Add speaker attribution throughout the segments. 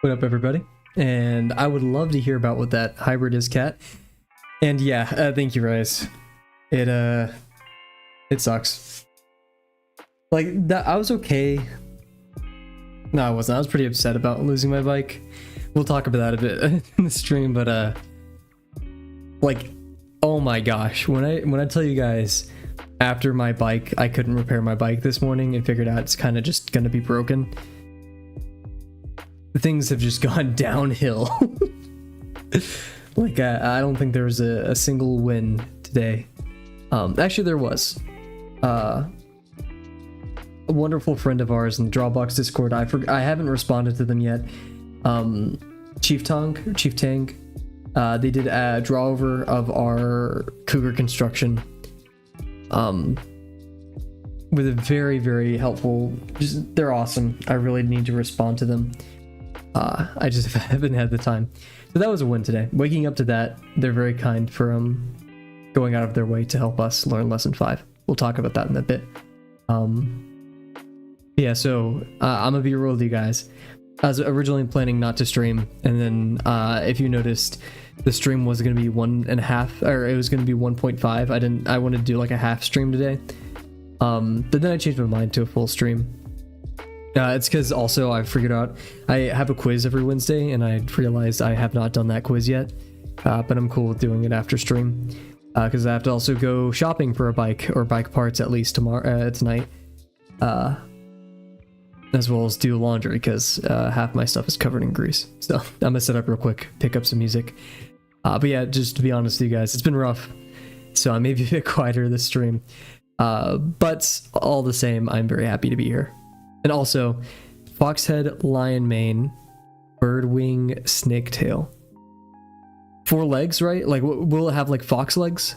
Speaker 1: What up, everybody? And I would love to hear about what that hybrid is, Cat. And yeah, thank you, Rice. It sucks. Like that, I was okay. No, I wasn't. I was pretty upset about losing my bike. We'll talk about that a bit in the stream, but like, oh my gosh, when I tell you guys, after my bike, I couldn't repair my bike this morning and figured out it's kind of just gonna be broken. Things have just gone downhill. Like I don't think there was a single win today. Actually there was. A wonderful friend of ours in the Drawbox Discord. I haven't responded to them yet. Chief Tang, they did a draw over of our Cougar Construction. With a very, very helpful. They're awesome. I really need to respond to them. I just haven't had the time. So that was a win today. Waking up to that, they're very kind for going out of their way to help us learn lesson 5. We'll talk about that in a bit. Yeah, so I'm gonna be real with you guys. I was originally planning not to stream, and then if you noticed, the stream was gonna be 1.5, or it was gonna be 1.5. I wanted to do like a half stream today. But then I changed my mind to a full stream. It's because also I figured out I have a quiz every Wednesday, and I realized I have not done that quiz yet. But I'm cool with doing it after stream, because I have to also go shopping for a bike, or bike parts at least tonight, as well as do laundry, because half my stuff is covered in grease. So I'm gonna set up real quick, pick up some music. But yeah, just to be honest with you guys, it's been rough, so I may be a bit quieter this stream. But all the same, I'm very happy to be here. And also, foxhead, lion mane, birdwing, snake tail. 4 legs, right? Like, will it have like fox legs?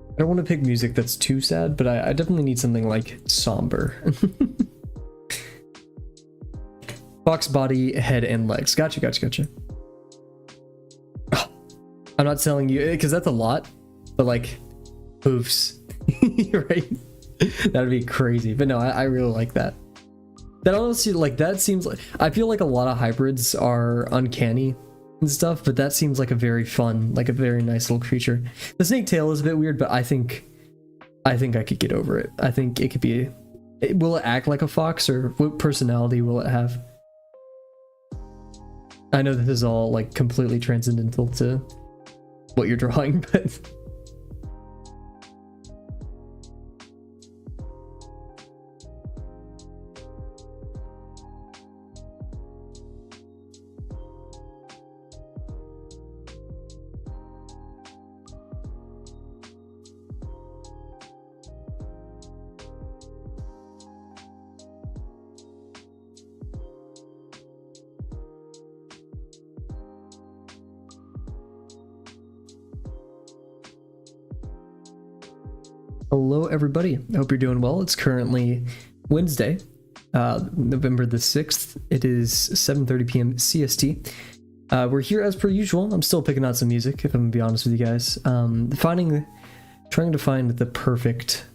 Speaker 1: I don't want to pick music that's too sad, but I definitely need something like somber. Fox body, head, and legs. Gotcha. Oh, I'm not telling you, because that's a lot, but like, hoofs, right? That'd be crazy. But no, I really like that. That honestly, like, that seems like, I feel like a lot of hybrids are uncanny and stuff, but that seems like a very fun, like a very nice little creature. The snake tail is a bit weird, but I think I could get over it. I think it could be. Will it act like a fox, or what personality will it have? I know this is all like completely transcendental to what you're drawing, but hello everybody, I hope you're doing well. It's currently Wednesday, November the 6th. It is 7:30 p.m. CST. We're here as per usual. I'm still picking out some music, if I'm gonna be honest with you guys. Trying to find the perfect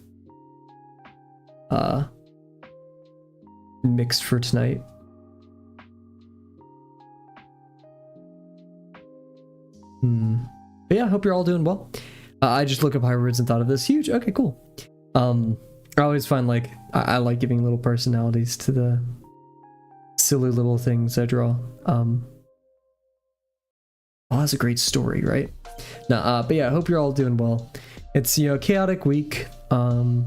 Speaker 1: mix for tonight. But yeah, I hope you're all doing well. I just looked up hybrids and thought of this. Huge. Okay, cool. I always find like I like giving little personalities to the silly little things I draw. Oh, that's a great story, right? Nah, but yeah, I hope you're all doing well. It's, you know, a chaotic week. We're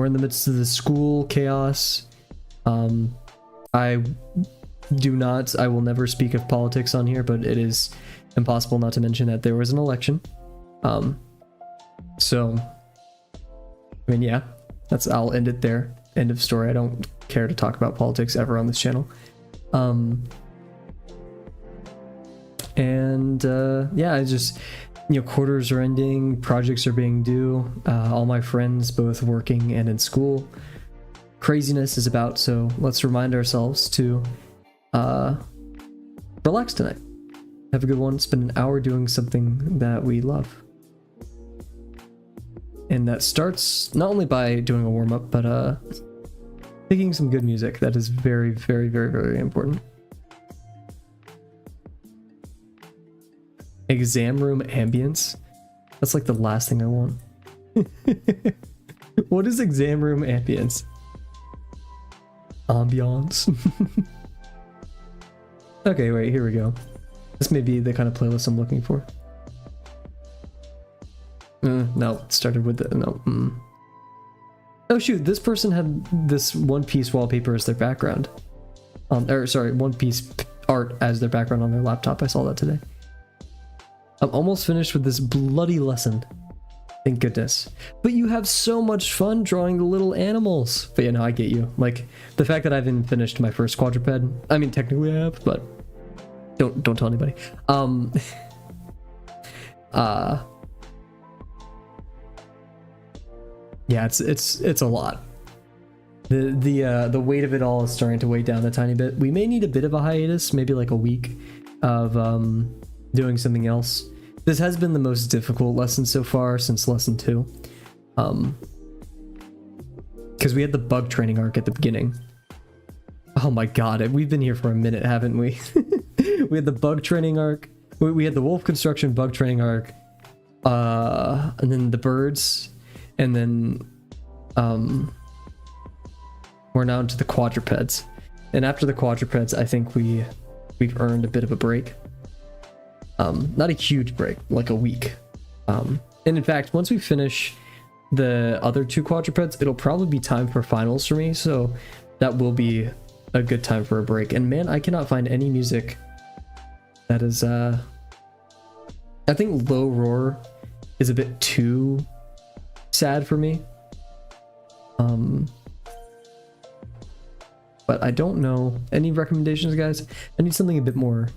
Speaker 1: in the midst of the school chaos. I will never speak of politics on here, but it is impossible not to mention that there was an election. So, I mean, yeah, I'll end it there. End of story. I don't care to talk about politics ever on this channel. Yeah, I just, you know, quarters are ending, projects are being due, all my friends both working and in school. Craziness is about, so let's remind ourselves to relax tonight. Have a good one. Spend an hour doing something that we love. And that starts not only by doing a warm-up, but picking some good music. That is very, very, very, very important. Exam room ambience? That's like the last thing I want. What is exam room ambience? Ambiance? Okay, wait, here we go. This may be the kind of playlist I'm looking for. No, it started with the, no. Oh shoot, this person had this One Piece wallpaper as their background. Or sorry, One Piece art as their background on their laptop. I saw that today. I'm almost finished with this bloody lesson. Thank goodness. But you have so much fun drawing the little animals. But yeah, no, I get you. Like, the fact that I haven't finished my first quadruped, I mean, technically I have, but don't tell anybody. Yeah, it's a lot. The weight of it all is starting to weigh down a tiny bit. We may need a bit of a hiatus, maybe like a week of doing something else. This has been the most difficult lesson so far since lesson 2. Because we had the bug training arc at the beginning. Oh my god, we've been here for a minute, haven't we? We had the bug training arc. We had the wolf construction bug training arc. And then the birds. And then we're now into the quadrupeds. And after the quadrupeds, I think we've earned a bit of a break. Not a huge break, like a week. And in fact, once we finish the other 2 quadrupeds, it'll probably be time for finals for me, so that will be a good time for a break. And man, I cannot find any music that is, I think Low Roar is a bit too sad for me. But I don't know. Any recommendations, guys? I need something a bit more...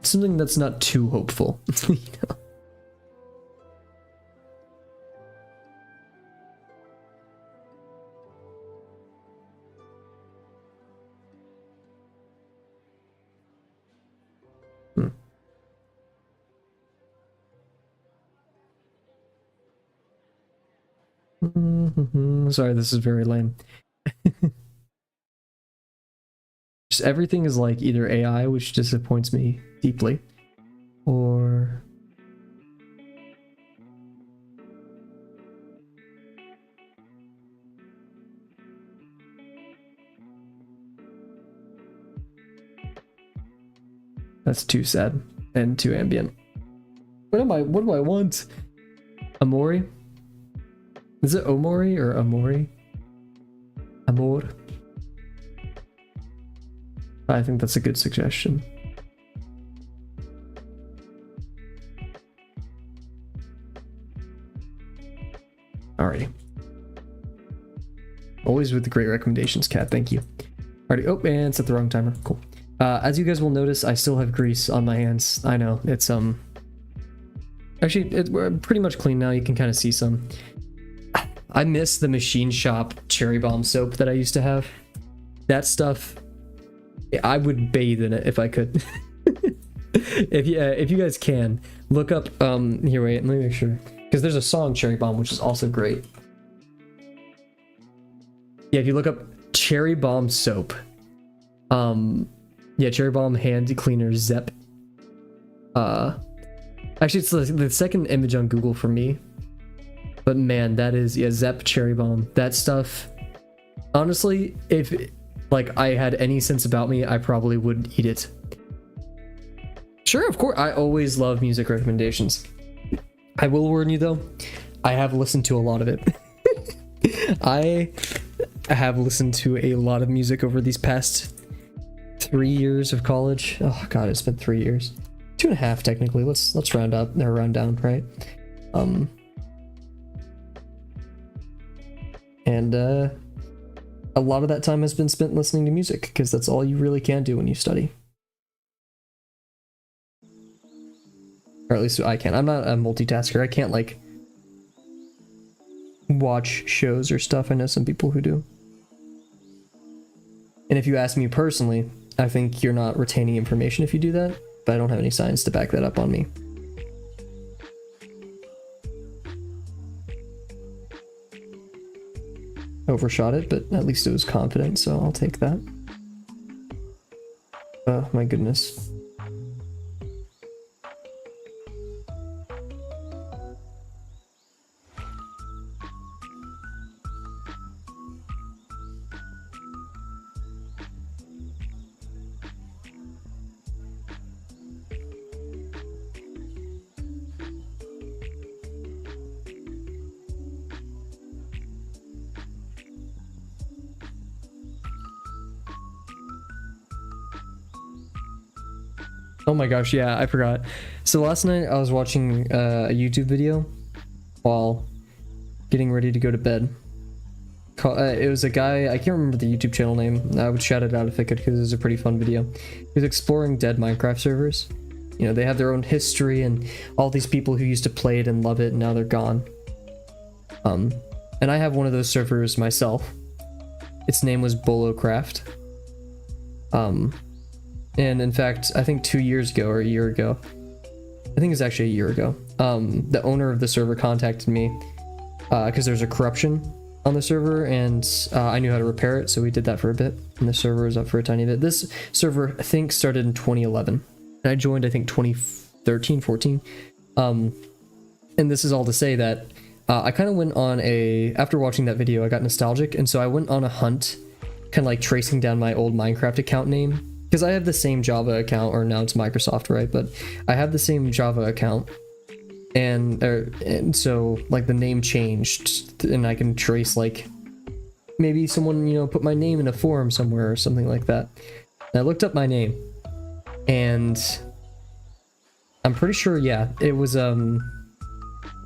Speaker 1: something that's not too hopeful. You know? Sorry, this is very lame. Just everything is like either AI, which disappoints me deeply, or that's too sad and too ambient. What do I want? Amori? Is it Omori or Amori? Amor. I think that's a good suggestion. Alrighty. Always with the great recommendations, Kat. Thank you. Alrighty. Oh, and set the wrong timer. Cool. As you guys will notice, I still have grease on my hands. I know. It's, actually, we're pretty much clean now. You can kind of see some. I miss the machine shop cherry bomb soap that I used to have. That stuff... I would bathe in it if I could. If you guys can look up here, wait, let me make sure, because there's a song Cherry Bomb which is also great. Yeah, if you look up Cherry Bomb soap, yeah, Cherry Bomb hand cleaner Zep, Actually, it's the second image on Google for me. But man, that is, yeah, Zep Cherry Bomb. That stuff, honestly, if like I had any sense about me, I probably would eat it. Sure, of course. I always love music recommendations. I will warn you though, I have listened to a lot of it. I have listened to a lot of music over these past 3 years of college. Oh god, it's been 3 years. 2.5 technically. Let's round up or round down, right? And a lot of that time has been spent listening to music because that's all you really can do when you study. Or at least I can. I'm not a multitasker. I can't like watch shows or stuff. I know some people who do. And if you ask me personally, I think you're not retaining information if you do that, but I don't have any science to back that up on me. Overshot it, but at least it was confident, so I'll take that. Oh my goodness. Oh my gosh, yeah, I forgot. So last night I was watching a YouTube video while getting ready to go to bed. It was a guy, I can't remember the YouTube channel name. I would shout it out if I could because it was a pretty fun video. He was exploring dead Minecraft servers. You know, they have their own history and all these people who used to play it and love it and now they're gone. And I have one of those servers myself. Its name was Bolocraft. And in fact, I think 2 years ago or a year ago, I think it's actually a year ago, the owner of the server contacted me because there's a corruption on the server and I knew how to repair it, so we did that for a bit and the server was up for a tiny bit. This server, I think, started in 2011 and I joined, I think, 2013, 14. And this is all to say that I kind of went on after watching that video, I got nostalgic, and so I went on a hunt, kind of like tracing down my old Minecraft account name. Because I have the same Java account, or now it's Microsoft, right? But I have the same Java account, and so like the name changed, and I can trace like maybe someone, you know, put my name in a forum somewhere or something like that. And I looked up my name, and I'm pretty sure, yeah, it was a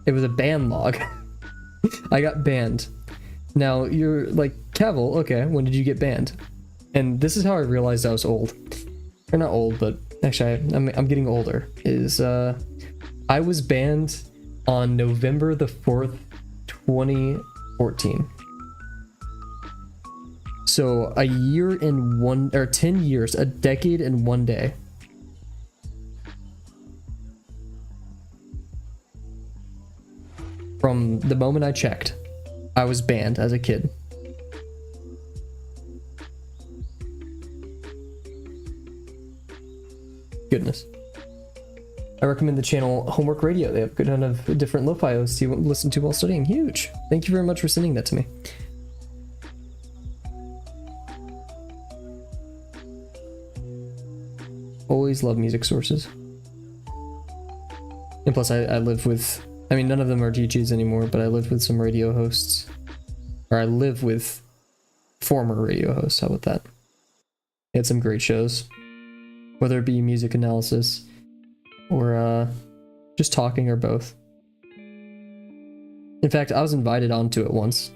Speaker 1: ban log. I got banned. Now you're like, Kavel, okay, when did you get banned? And this is how I realized I was old. Or not old, but actually I'm getting older. I was banned on November the 4th, 2014. So a year and 10 years, a decade and 1 day. From the moment I checked, I was banned as a kid. Goodness. I recommend the channel Homework Radio. They have a good ton of different lo-fi OST to listen to while studying. Huge. Thank you very much for sending that to me. Always love music sources. And plus I live with, I mean, none of them are DJs anymore, but I live with some radio hosts. Or I live with former radio hosts, how about that? They had some great shows. Whether it be music analysis or just talking or both. In fact, I was invited onto it once.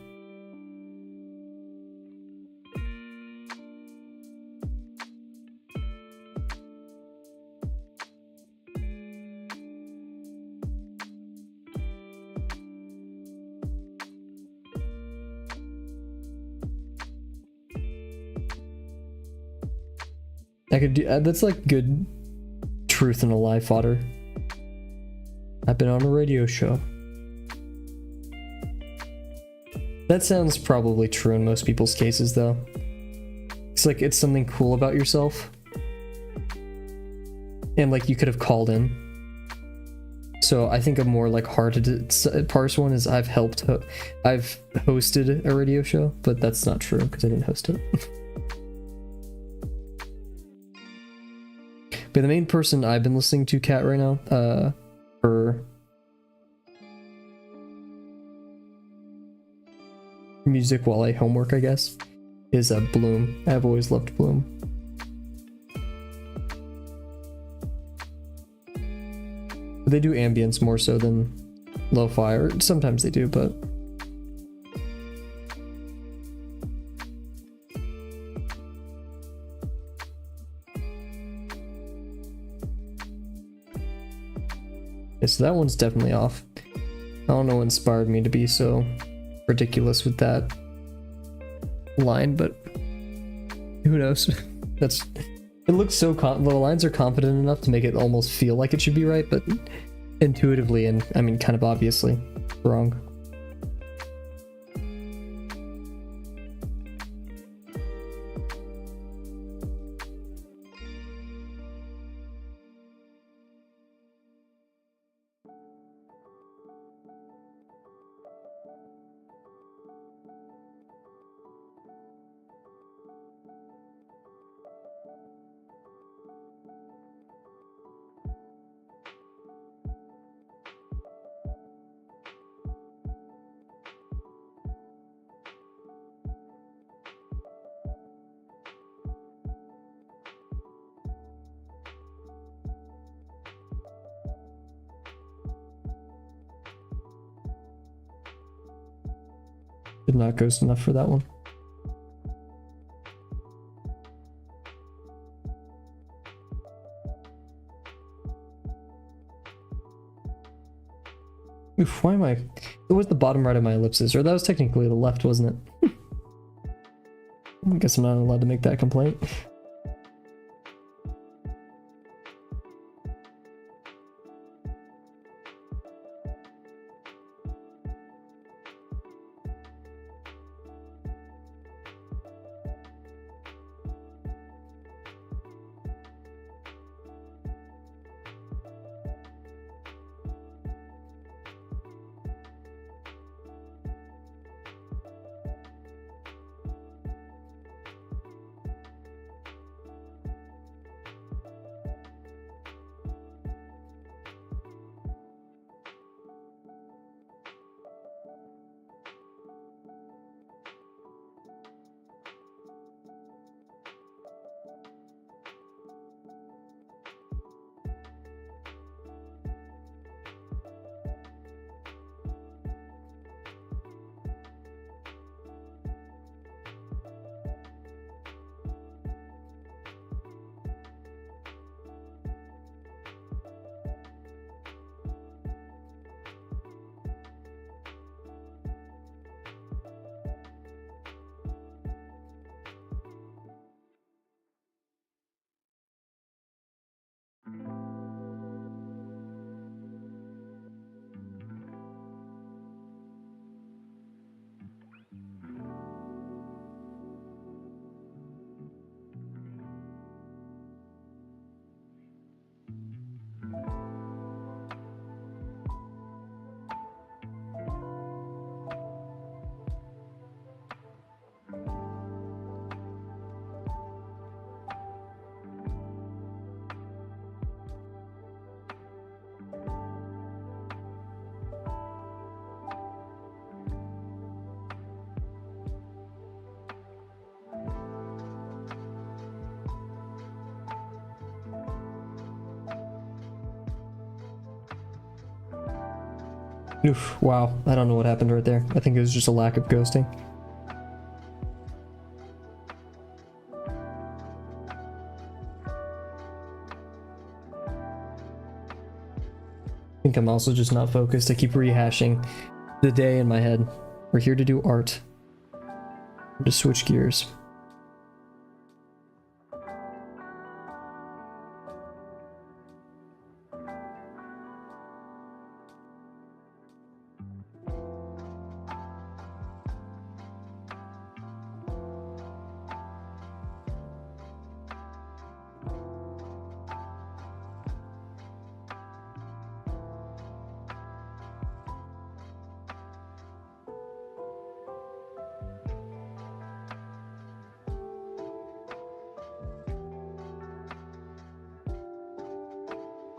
Speaker 1: I could do that's like good truth and a lie fodder. I've been on a radio show. That sounds probably true in most people's cases though. It's like it's something cool about yourself. And like you could have called in. So I think a more like hard to parse one is I've hosted a radio show, but that's not true because I didn't host it. But the main person I've been listening to, Cat, right now, for music while I homework, I guess, is Bloom. I've always loved Bloom. They do ambience more so than lo-fi, or sometimes they do, but yeah, so that one's definitely off. I don't know what inspired me to be so ridiculous with that line, but who knows? It looks so the lines are confident enough to make it almost feel like it should be right, but intuitively, and I mean kind of obviously, wrong. Did not ghost enough for that one. Oof, why am I... It was the bottom right of my ellipses, or that was technically the left, wasn't it? I guess I'm not allowed to make that complaint. Oof, wow, I don't know what happened right there. I think it was just a lack of ghosting. I think I'm also just not focused. I keep rehashing the day in my head. We're here to do art. To switch gears.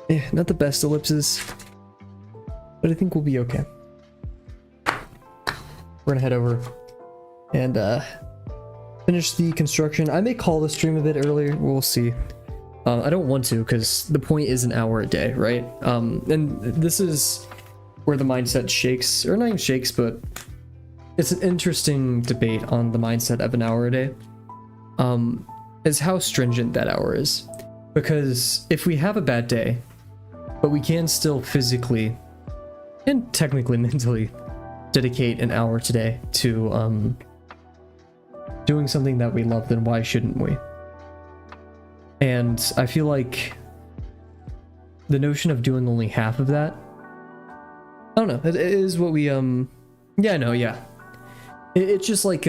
Speaker 1: Yeah, not the best ellipses, but I think we'll be okay. We're gonna head over and finish the construction. I may call the stream a bit earlier. We'll see. I don't want to, because the point is an hour a day, right? And this is where the mindset shakes, or not even shakes, but it's an interesting debate on the mindset of an hour a day. Is how stringent that hour is. Because if we have a bad day, but we can still physically and technically mentally dedicate an hour today to doing something that we love, then why shouldn't we? And I feel like the notion of doing only half of that, I don't know, it is what we yeah, no, yeah, it's just like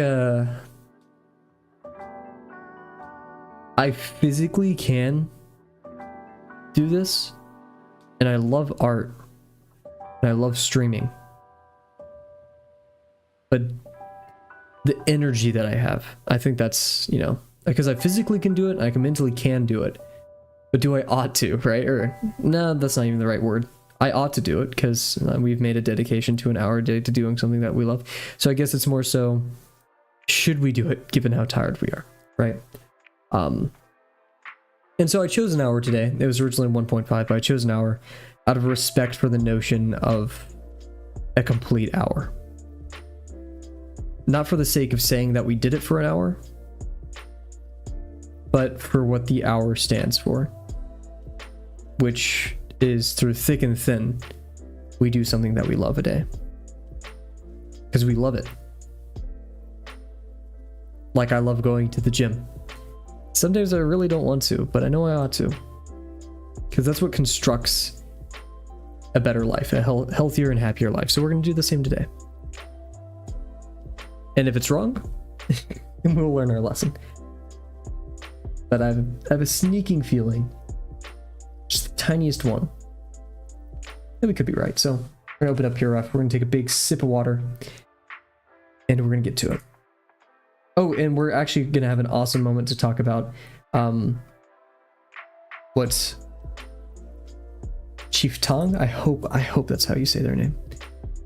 Speaker 1: I physically can do this, and I love art, and I love streaming, but the energy that I have, I think that's, you know, because I physically can do it, and I can mentally can do it, but do I ought to, right? Or no, that's not even the right word. I ought to do it because we've made a dedication to an hour a day to doing something that we love. So I guess it's more so, should we do it given how tired we are, right? And so I chose an hour today. It was originally 1.5, but I chose an hour out of respect for the notion of a complete hour. Not for the sake of saying that we did it for an hour, but for what the hour stands for, which is through thick and thin, we do something that we love a day. Because we love it. Like I love going to the gym. Some days I really don't want to, but I know I ought to. Because that's what constructs a better life, a healthier and happier life. So we're going to do the same today. And if it's wrong, then we'll learn our lesson. But I have a sneaking feeling, just the tiniest one, that we could be right. So we're going to open up Pure Ref. We're going to take a big sip of water, and we're going to get to it. Oh, and we're actually going to have an awesome moment to talk about what's Chief Tong. I hope that's how you say their name.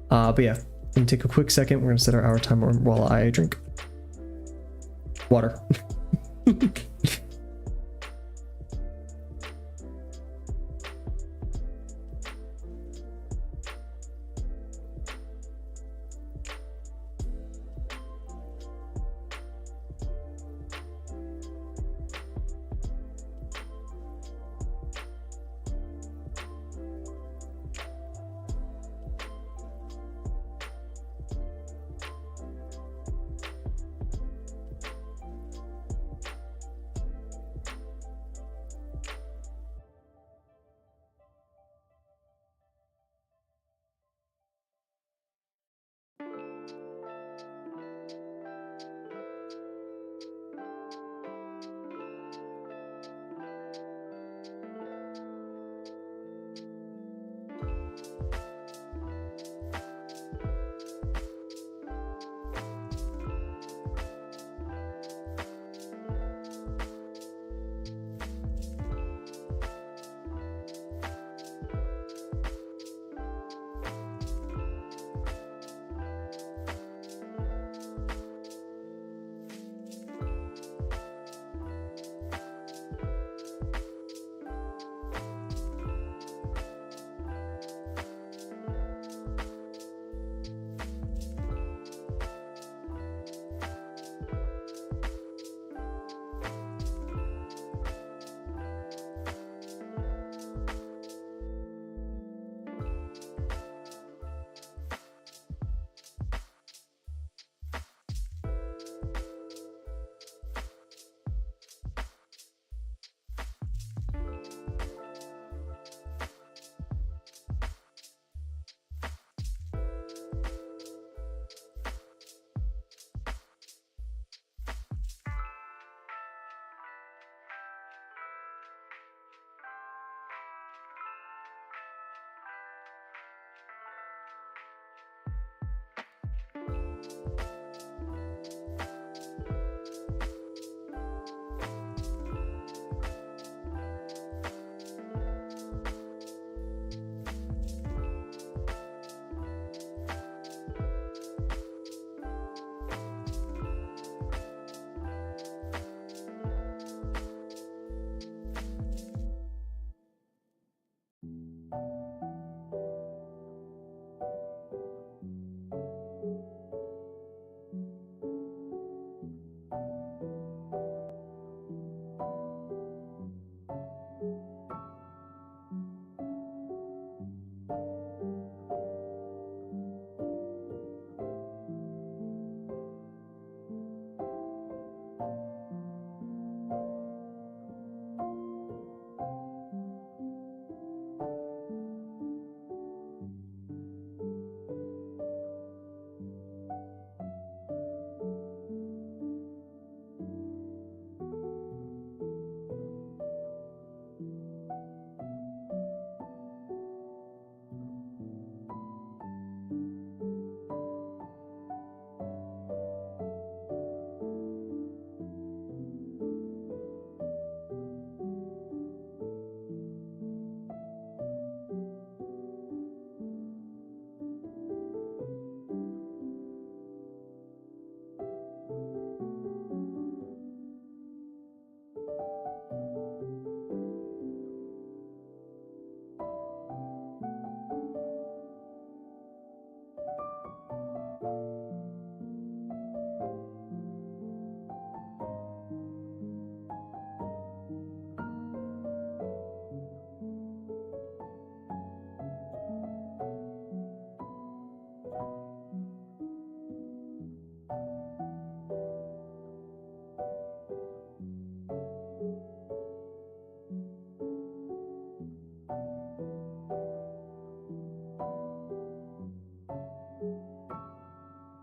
Speaker 1: But yeah, I'm going to take a quick second. We're going to set our hour timer while I drink water.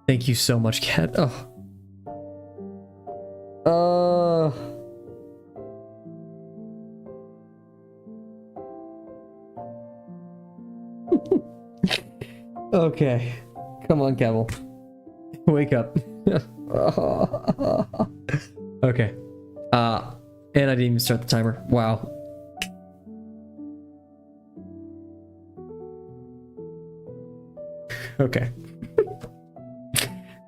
Speaker 1: Thank you so much, Cat. Oh. Okay. Come on, Kavel. Wake up. Okay. And I didn't even start the timer. Wow. Okay.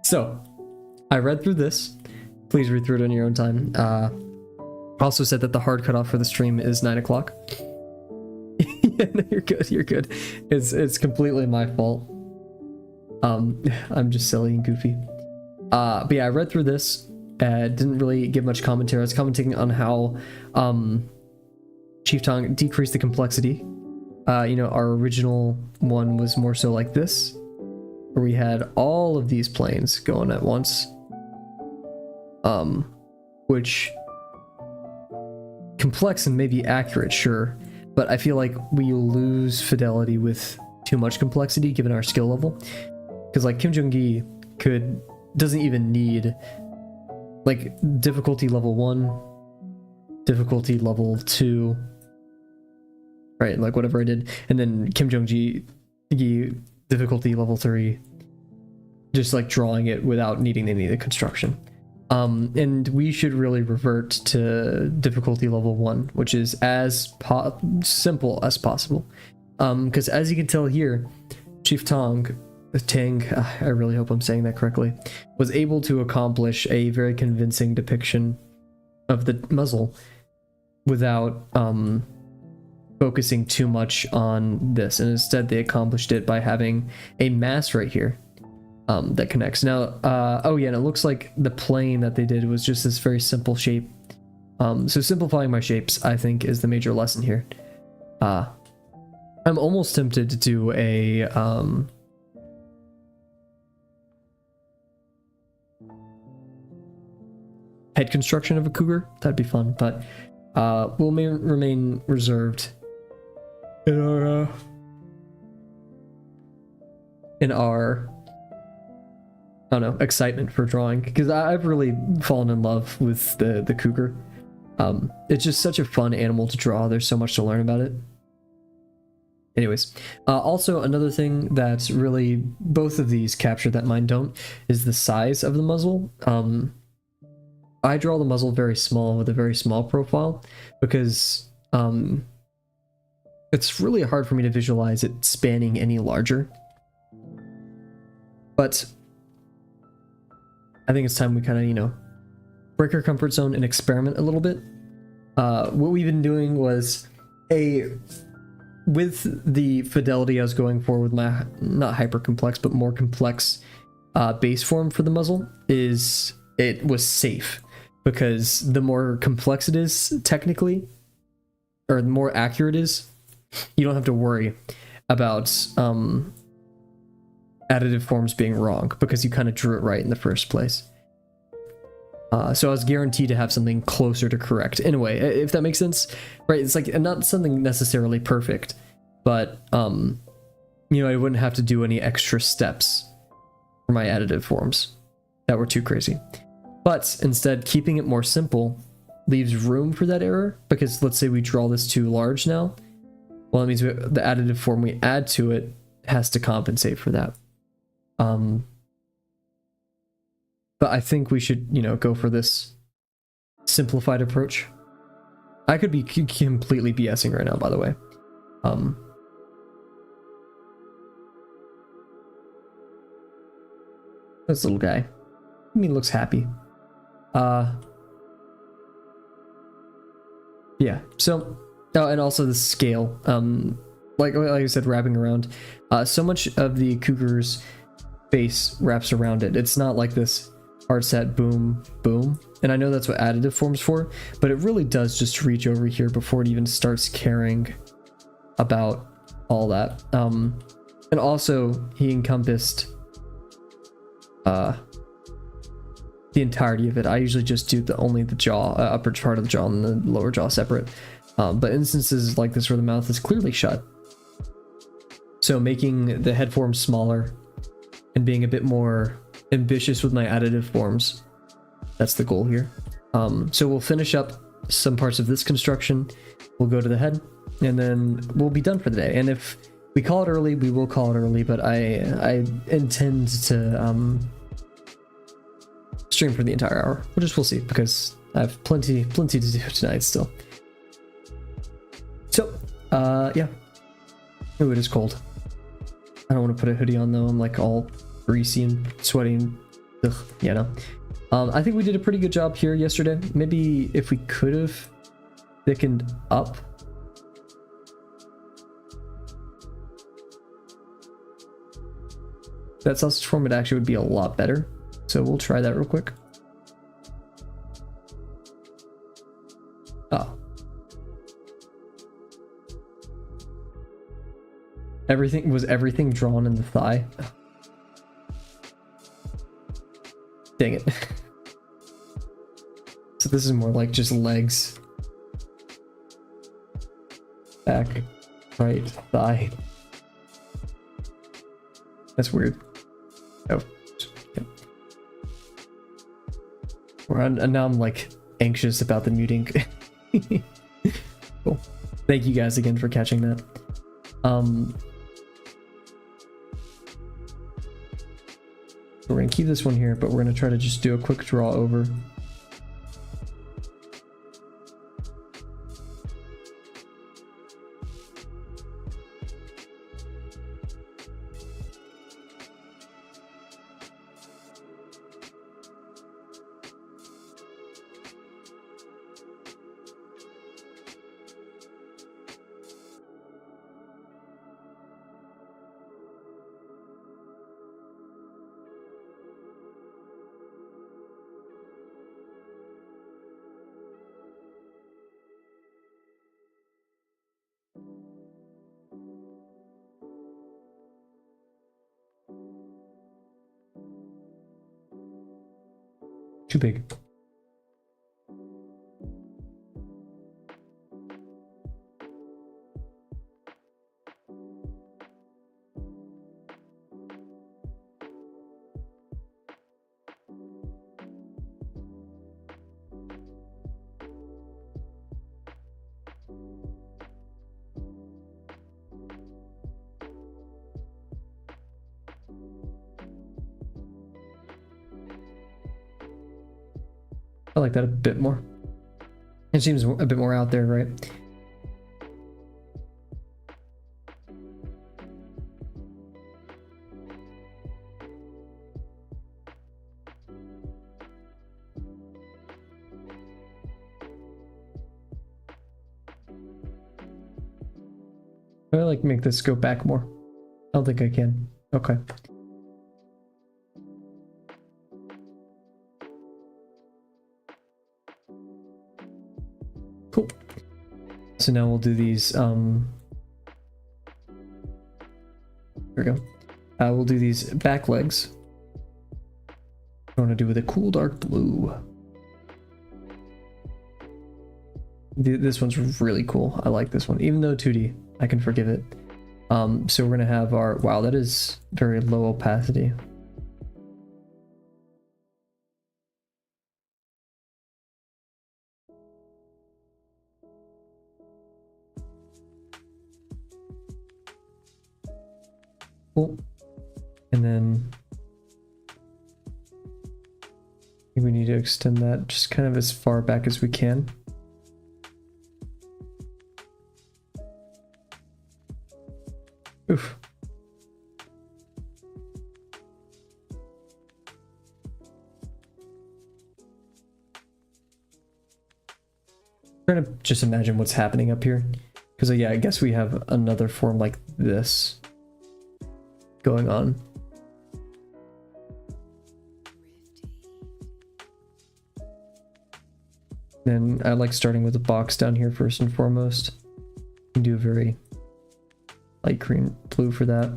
Speaker 1: So, I read through this. Please read through it on your own time. Also said that the hard cutoff for the stream is 9 o'clock. Yeah, no, you're good. You're good. It's completely my fault. I'm just silly and goofy. But yeah, I read through this. Didn't really give much commentary. I was commenting on how Chief Tong decreased the complexity. You know, our original one was more so like this, where we had all of these planes going at once. Which complex and maybe accurate, sure, but I feel like we lose fidelity with too much complexity given our skill level. Because like Kim Jong-gi doesn't even need like difficulty level 1, difficulty level 2, right? Like whatever I did, and then Kim Jong-gi difficulty level 3, just like drawing it without needing any of the construction. And we should really revert to difficulty level 1, which is as simple as possible. Because as you can tell here, Chief Tang, I really hope I'm saying that correctly, was able to accomplish a very convincing depiction of the muzzle without focusing too much on this. And instead they accomplished it by having a mass right here. That connects. Now, oh yeah, and it looks like the plane that they did was just this very simple shape. So simplifying my shapes, I think, is the major lesson here. I'm almost tempted to do a head construction of a cougar. That'd be fun, but we'll remain reserved in our I don't know, excitement for drawing, because I've really fallen in love with the cougar. It's just such a fun animal to draw. There's so much to learn about it. Anyways, also another thing that's really, both of these capture that mine don't, is the size of the muzzle. I draw the muzzle very small with a very small profile because it's really hard for me to visualize it spanning any larger. But I think it's time we kind of, you know, break our comfort zone and experiment a little bit. What we've been doing was with the fidelity I was going for with my, not hyper complex, but more complex base form for the muzzle, it was safe. Because the more complex it is, technically, or the more accurate it is, you don't have to worry about additive forms being wrong, because you kind of drew it right in the first place. So I was guaranteed to have something closer to correct. In a way, if that makes sense, right? It's like not something necessarily perfect, but you know, I wouldn't have to do any extra steps for my additive forms that were too crazy. But instead, keeping it more simple leaves room for that error, because let's say we draw this too large now. Well, that means the additive form we add to it has to compensate for that. But I think we should, you know, go for this simplified approach. I could be completely BSing right now, by the way. This little guy, I mean, looks happy. Yeah, so, oh, and also the scale, like I said, wrapping around, so much of the cougar's face wraps around it. It's not like this hard set boom boom, and I know that's what additive form's for, but it really does just reach over here before it even starts caring about all that. And also he encompassed the entirety of it. I usually just do only the jaw, upper part of the jaw, and the lower jaw separate. But instances like this where the mouth is clearly shut, so making the head form smaller and being a bit more ambitious with my additive forms. That's the goal here. So we'll finish up some parts of this construction. We'll go to the head, and then we'll be done for the day. And if we call it early, we will call it early, but I intend to stream for the entire hour. We'll see, because I have plenty to do tonight still. So, yeah. Ooh, it is cold. I don't want to put a hoodie on though. I'm like all greasy and sweaty and ugh, yeah, no. I think we did a pretty good job here yesterday. Maybe if we could have thickened up. That sausage form, it actually would be a lot better. So we'll try that real quick. Oh. Everything drawn in the thigh? Dang it. So this is more like just legs. Back, right, thigh. That's weird. Oh. Yeah. And now I'm like anxious about the muting. Cool. Thank you guys again for catching that. We're gonna keep this one here, but we're gonna try to just do a quick draw over. Too big. I like that a bit more. It seems a bit more out there, right? I like make this go back more. I don't think I can. Okay. Cool. So now we'll do these, here we go. We'll do these back legs. I want to do with a cool dark blue. This one's really cool. I like this one. Even though 2D, I can forgive it. So we're gonna have our, wow, that is very low opacity. Cool. And then I think we need to extend that just kind of as far back as we can. Oof. Trying to just imagine what's happening up here, because yeah, I guess we have another form like this going on. Then I like starting with a box down here first and foremost. You can do a very light green blue for that.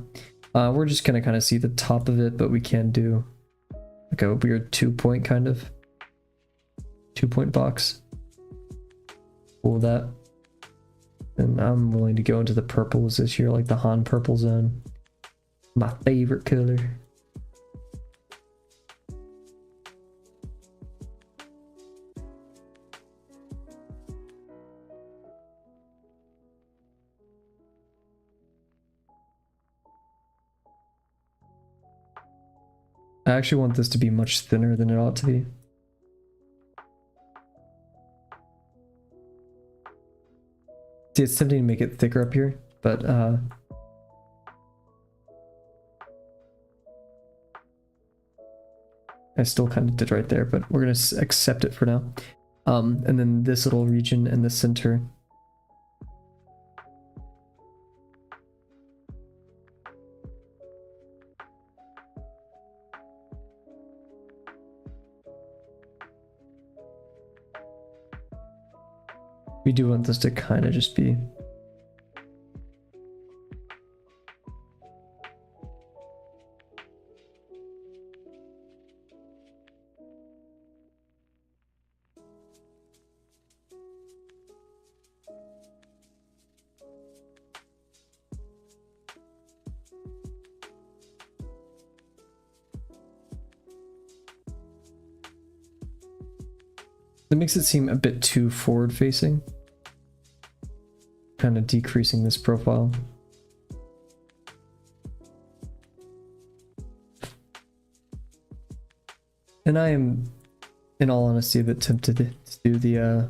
Speaker 1: We're just gonna kind of see the top of it, but we can do like a weird 2-point kind of 2-point box. Cool with that. And I'm willing to go into the purples this year, like the Han purple zone. My favorite color. I actually want this to be much thinner than it ought to be. See, it's tempting to make it thicker up here, but I still kind of did right there, but we're gonna accept it for now. And then this little region in the center. We do want this to kind of just be that makes it seem a bit too forward facing. Kind of decreasing this profile. And I am, in all honesty, a bit tempted to do the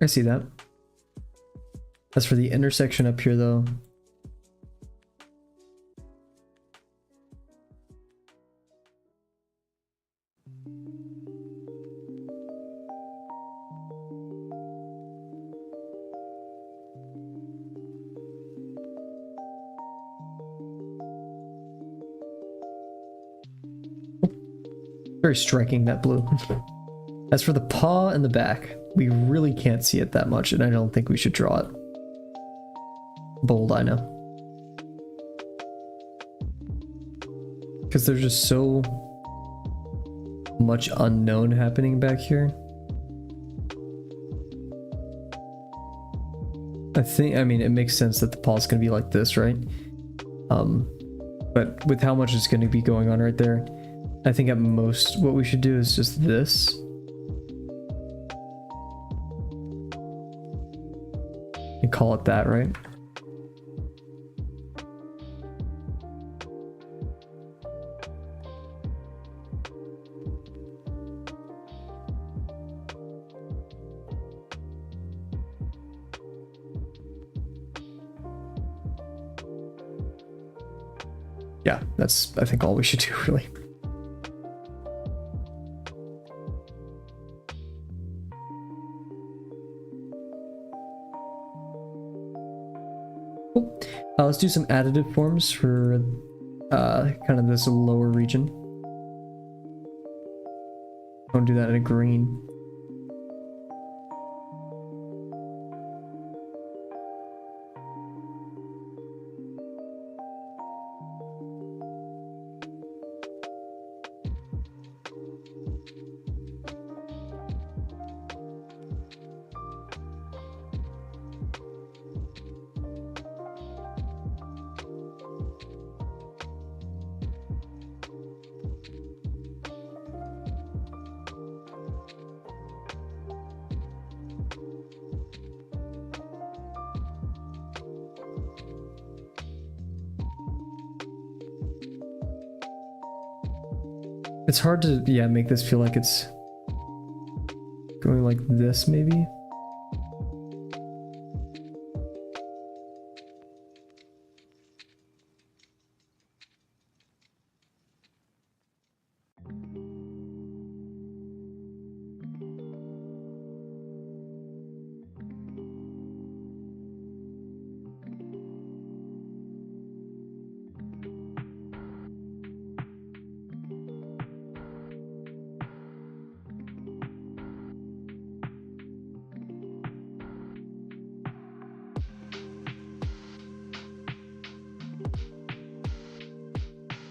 Speaker 1: I see that. As for the intersection up here though, very striking, that blue. As for the paw and the back, we really can't see it that much, and I don't think we should draw it. Bold, I know. Because there's just so much unknown happening back here. I mean, it makes sense that the paw's gonna be like this, right? But with how much is gonna be going on right there, I think at most what we should do is just this. And call it that, right? Yeah, that's, I think, all we should do, really. Cool. Let's do some additive forms for kind of this lower region. I'll do that in a green. It's hard to, yeah, make this feel like it's going like this, maybe.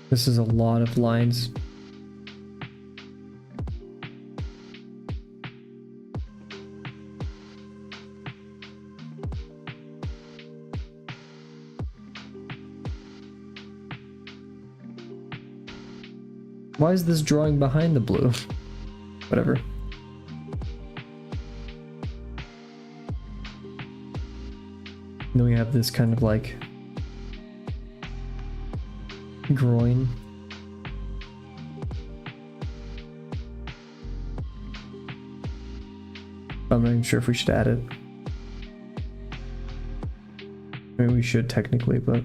Speaker 1: This is a lot of lines. Why is this drawing behind the blue? Whatever. Then we have this kind of like groin. I'm not even sure if we should add it. I mean, we should technically, but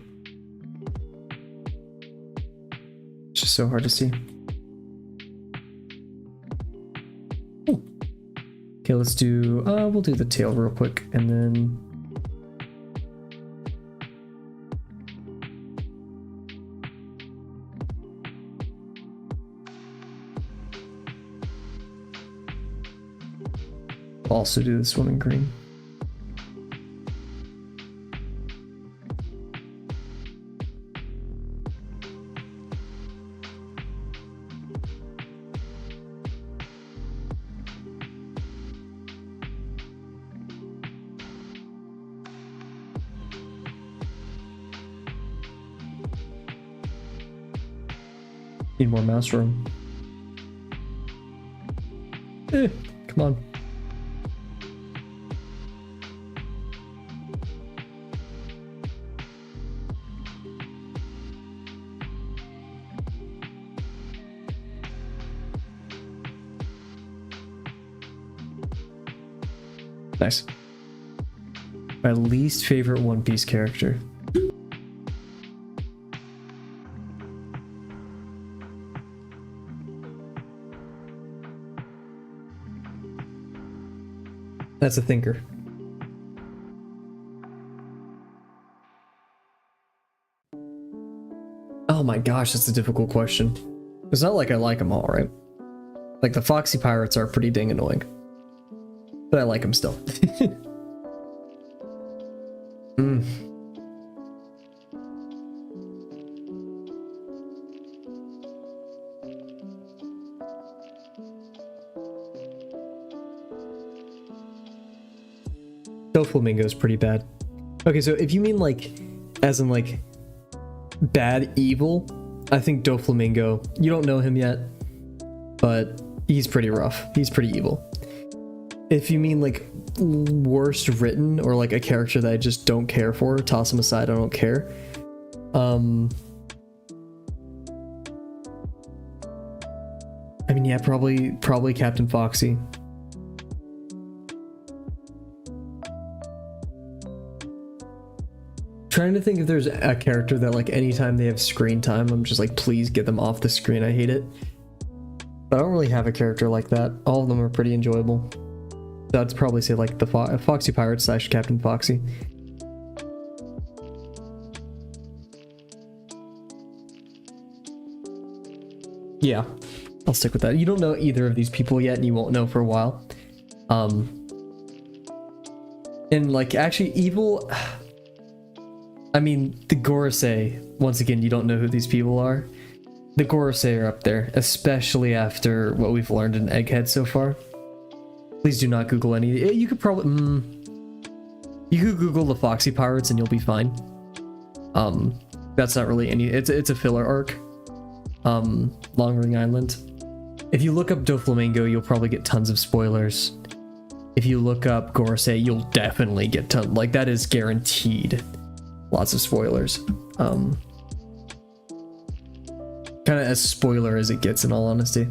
Speaker 1: it's just so hard to see. Ooh. Okay, let's do, we'll do the tail real quick, and then also do this one in green. Need more mouse room. Come on. Nice. My least favorite One Piece character. That's a thinker. Oh my gosh, that's a difficult question. It's not like I like them all, right? Like the Foxy Pirates are pretty dang annoying. But I like them still. Doflamingo is pretty bad. Okay, so if you mean like, as in like, bad evil, I think Doflamingo, you don't know him yet, but he's pretty rough. He's pretty evil. If you mean like worst written or like a character that I just don't care for, toss him aside, I don't care. I mean, yeah, probably Captain Foxy. Trying to think if there's a character that like anytime they have screen time, I'm just like, please get them off the screen. I hate it. But I don't really have a character like that. All of them are pretty enjoyable. So I'd probably say like the Foxy Pirate / Captain Foxy. Yeah, I'll stick with that. You don't know either of these people yet, and you won't know for a while. And like actually evil, I mean the Gorosei, once again, you don't know who these people are. The Gorosei are up there, especially after what we've learned in Egghead so far. Please do not Google any. You could probably you could Google the Foxy Pirates and you'll be fine. That's not really any. It's a filler arc. Long Ring Island. If you look up Doflamingo, you'll probably get tons of spoilers. If you look up Gorosei, you'll definitely get tons. Like that is guaranteed. Lots of spoilers. Kind of as spoiler as it gets, in all honesty.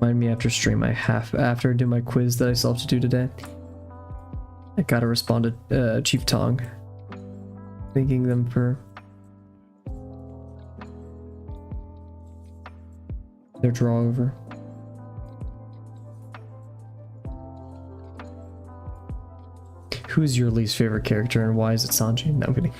Speaker 1: Remind me after stream. After I do my quiz that I still have to do today. I gotta respond to Chief Tong. Thanking them for their draw over. Who's your least favorite character and why is it Sanji? No, I'm kidding.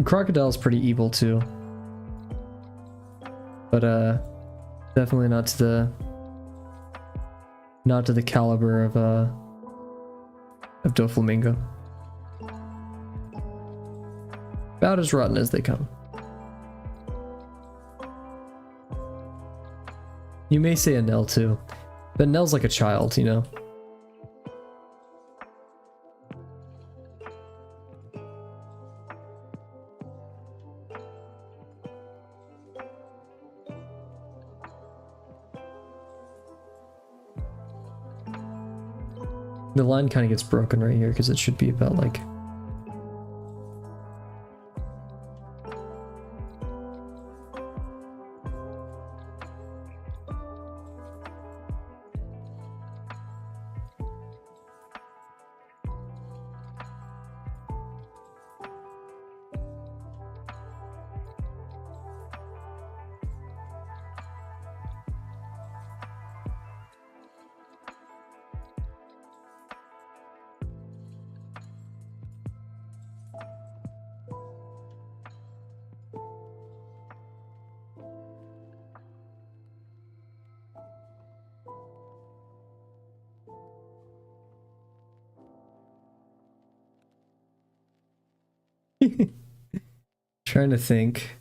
Speaker 1: Crocodile's pretty evil too. But definitely not to the caliber of Doflamingo. About as rotten as they come. You may say a Nell too, but Nell's like a child, you know? The line kind of gets broken right here because it should be about like trying to think.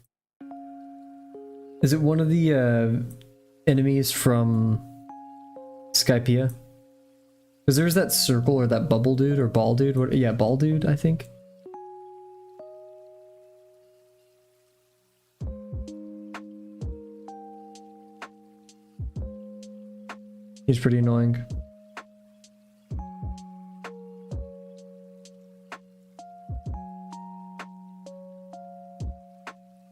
Speaker 1: Is it one of the enemies from Skypiea? Because there's that circle or that bubble dude or ball dude. What? Yeah, ball dude, I think. He's pretty annoying.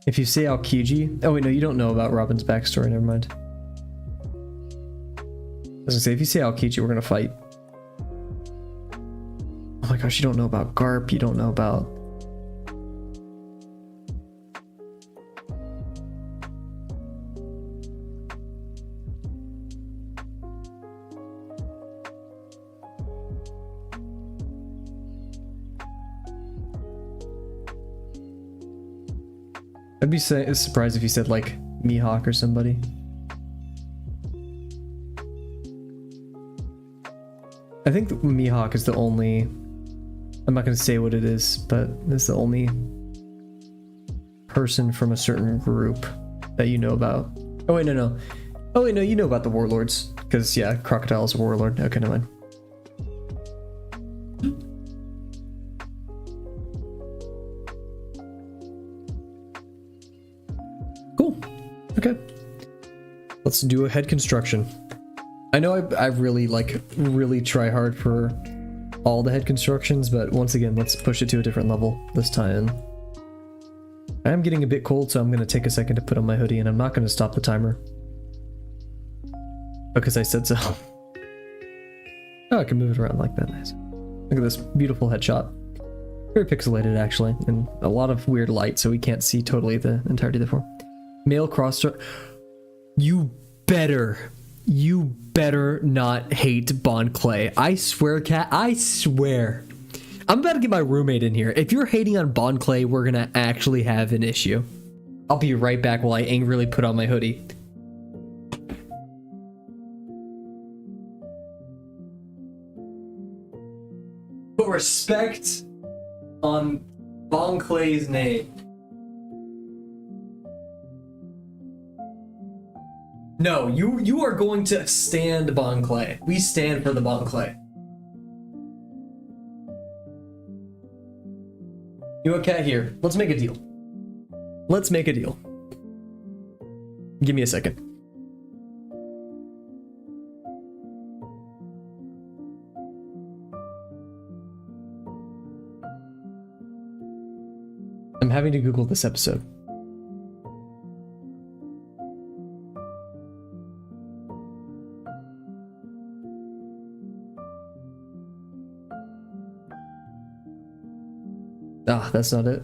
Speaker 1: If you say Aokiji... Oh wait, no, you don't know about Robin's backstory, never mind. I was gonna say, if you say Aokiji, we're gonna fight. Oh my gosh, you don't know about Garp, you don't know about... I'd be surprised if you said like Mihawk or somebody. I think Mihawk is the only... I'm not going to say what it is, but it's the only person from a certain group that you know about. Oh wait, no. Oh wait, no, you know about the warlords. Because yeah, Crocodile is a warlord. Okay, never mind. Okay, let's do a head construction. I know I really try hard for all the head constructions, but once again, let's push it to a different level this time. I am getting a bit cold, so I'm going to take a second to put on my hoodie, and I'm not going to stop the timer. Because I said so. Oh, I can move it around like that. Nice. Look at this beautiful headshot. Very pixelated, actually, and a lot of weird light, so we can't see totally the entirety of the form. Male cross. You better not hate Bon Clay. I swear, Cat. I swear. I'm about to get my roommate in here. If you're hating on Bon Clay, we're gonna actually have an issue. I'll be right back while I angrily put on my hoodie. Put respect on Bon Clay's name. No, you are going to stand Bon Clay. We stand for the Bon Clay. You okay? Here, let's make a deal. Let's make a deal. Give me a second. I'm having to Google this episode. Ah, that's not it.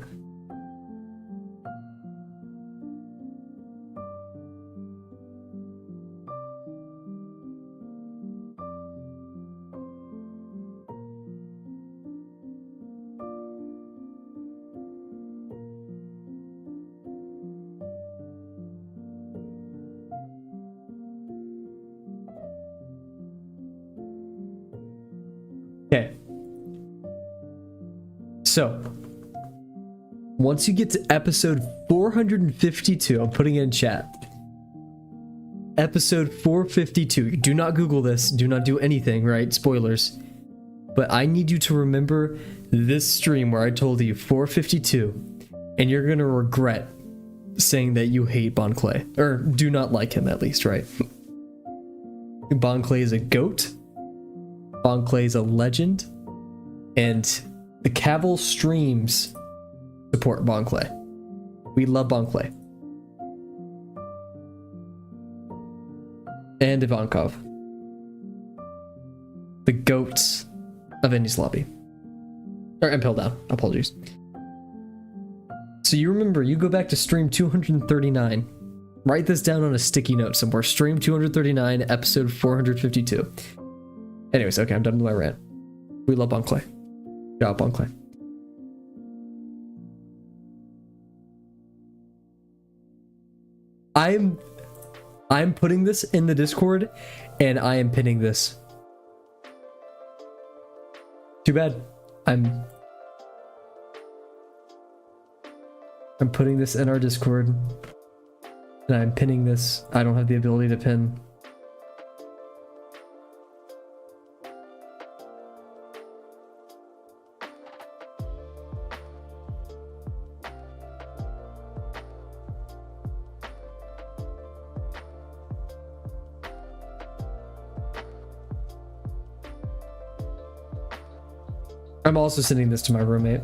Speaker 1: Okay. So, once you get to episode 452, I'm putting it in chat. Episode 452. Do not Google this. Do not do anything, right? Spoilers. But I need you to remember this stream where I told you 452, and you're going to regret saying that you hate Bon Clay. Or do not like him, at least, right? Bon Clay is a goat. Bon Clay is a legend. And the Kavel streams support Bon Clay. We love Bon Clay. And Ivankov. The goats of Ennis Lobby. Or Impel Down. Apologies. So you remember, you go back to stream 239. Write this down on a sticky note somewhere. Stream 239, episode 452. Anyways, okay, I'm done with my rant. We love Bon Clay. Good job, Bon Clay. I'm putting this in the Discord, and I am pinning this. Too bad. I'm putting this in our Discord, and I'm pinning this. I don't have the ability to pin. I'm also sending this to my roommate.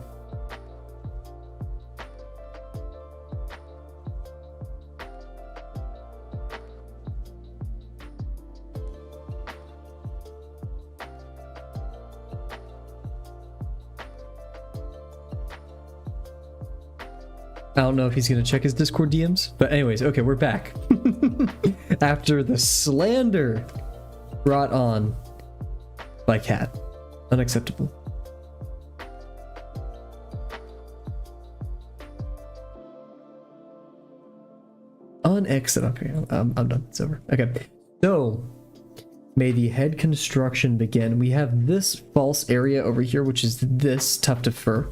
Speaker 1: I don't know if he's gonna check his Discord DMs, but anyways, okay, we're back. After the slander brought on by Cat. Unacceptable. On exit. Okay, I'm done. It's over. Okay. So, may the head construction begin. We have this false area over here, which is this tuft of fur.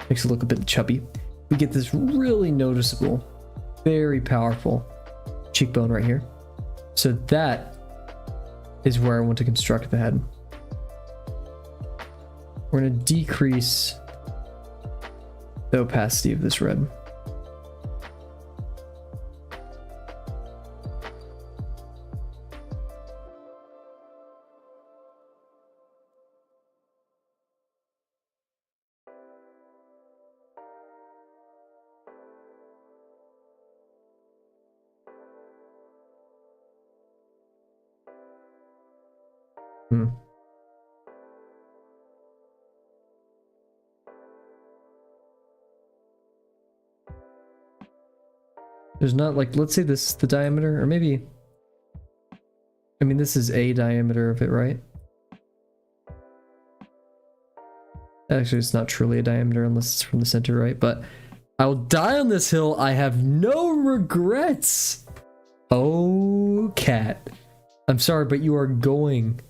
Speaker 1: Makes it look a bit chubby. We get this really noticeable, very powerful cheekbone right here. So that is where I want to construct the head. We're going to decrease the opacity of this red. There's not, like, let's say this is the diameter, or maybe, I mean, this is a diameter of it, right? Actually, it's not truly a diameter unless it's from the center, right? But I will die on this hill. I have no regrets. Oh, Cat. I'm sorry, but you are going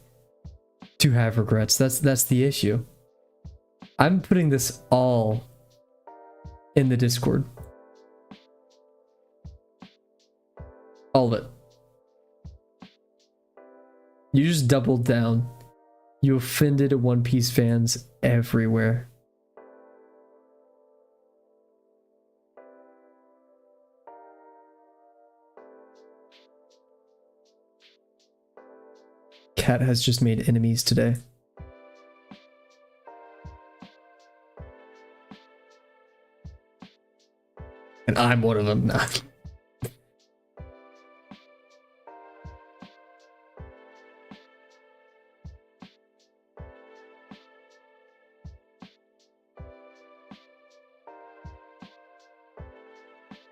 Speaker 1: to have regrets. That's the issue. I'm putting this all in the Discord. All of it. You just doubled down. You offended One Piece fans everywhere. Cat has just made enemies today. And I'm one of them. Nah.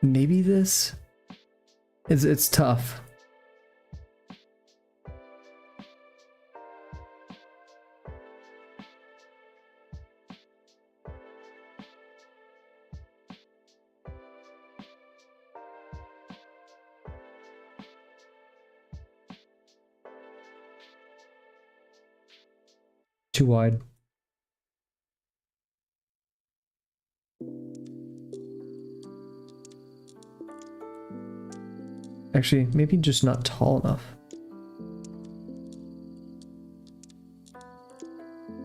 Speaker 1: Maybe this is, it's tough. Too wide. Actually, maybe just not tall enough.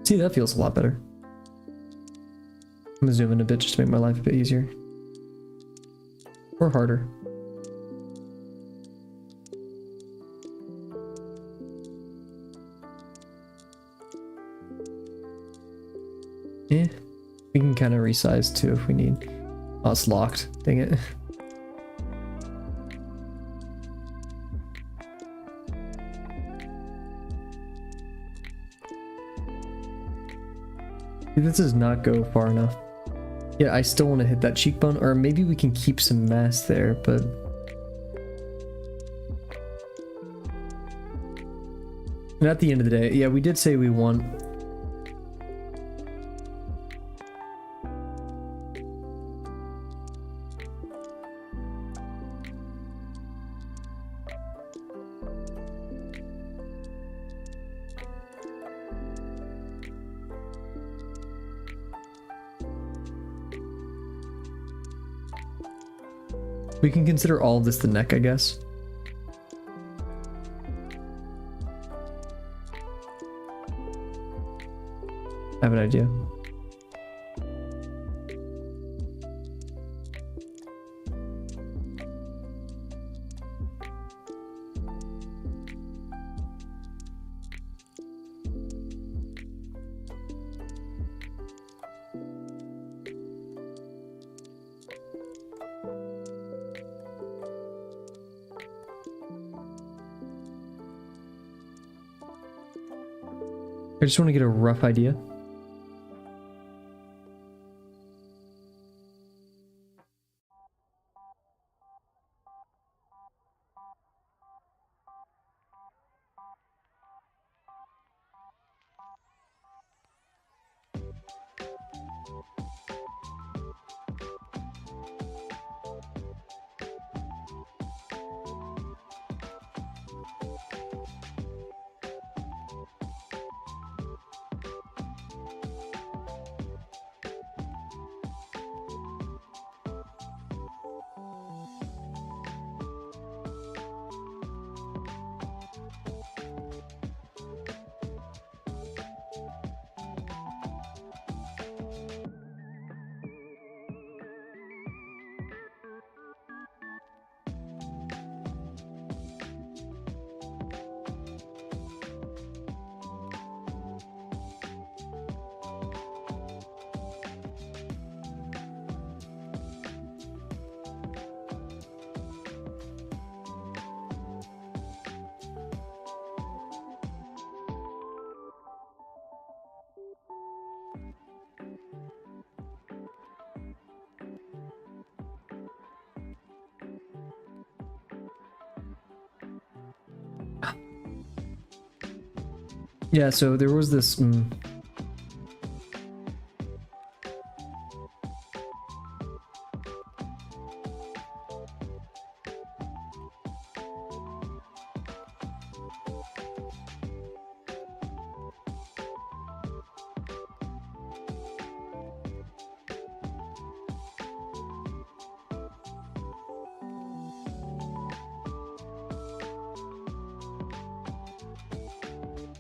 Speaker 1: See, that feels a lot better. I'm gonna zoom in a bit just to make my life a bit easier. Or harder. Eh, we can kind of resize too if we need. Oh, it's locked. Dang it. This does not go far enough. Yeah, I still want to hit that cheekbone, or maybe we can keep some mass there, but... And at the end of the day, yeah, we did say we want... We can consider all of this the neck, I guess. I have an idea. I just want to get a rough idea. Yeah, so there was this...